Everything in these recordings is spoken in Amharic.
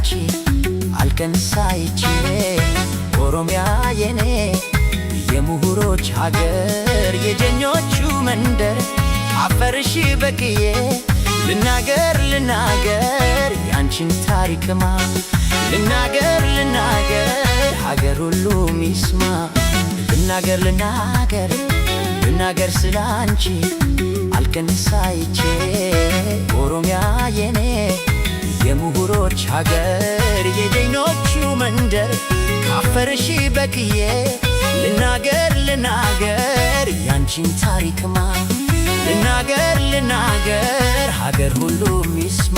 ስላንቺ አልቀንሳይቼ ኦሮሚያ የኔ የምሁሮች ሀገር የጀኞቹ መንደር አፈርሽ በቅዬ ልናገር ያንቺን ታሪክማ ልናገር ሀገር ሁሉ ሚስማ ልናገር ስላንቺ አልቀንሳይቼ ኦሮሚያ የኔ የምሁሮች ሀገር የጀግኖቹ መንደር ካፈርሽ በቅዬ ልናገር ያንቺን ታሪክማ ልናገር ሀገር ሁሉ ሚስማ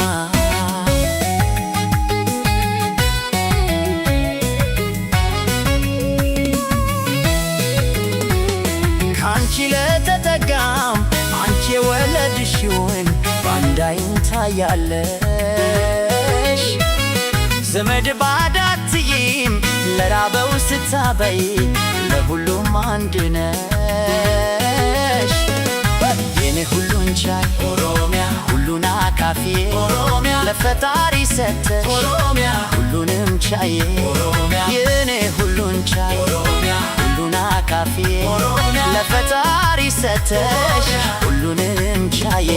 ካንቺ ለተጠጋም አንቺ የወለድሽውን ባንድ ዓይን ታያለሽ ዘመድ ባዳትይም ለራበው ስታበይ ለሁሉም አንድ ነሽ የኔ ሁሉን ቻይ ኦሮሚያ ሁሉን አካፊ ኦሮሚያ ለፈጣሪ ሰተሽ ኦሮሚያ ሁሉንም ቻይ ኦሮሚያ የኔ ሁሉን ቻይ ኦሮሚያ ሁሉን አካፊ ኦሮሚያ ለፈጣሪ ሰተሽ ሁሉንም ቻይ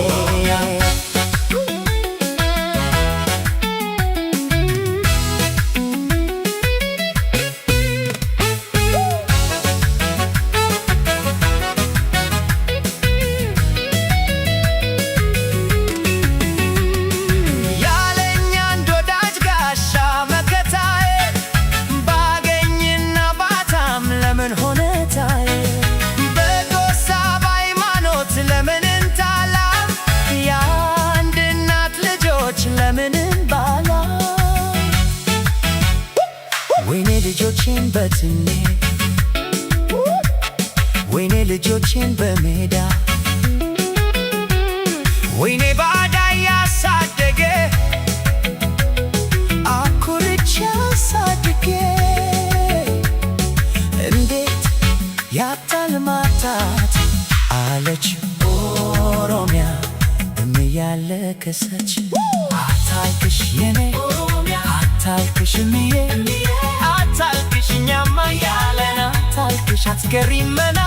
ወይኔ ልጆቼን በትኔ ወይኔ ልጆቼን በሜዳ ወይኔ ባዳ ያሳደገ አኩርቻ አሳድጌ እንዴት ያታልማታት አለች ኦሮሚያ እያለቀሰች አታልቅሽ የኔ አታልቅሽ አታልቅሽ እኛማ ያለን አታልቅሽ አትገሪም መና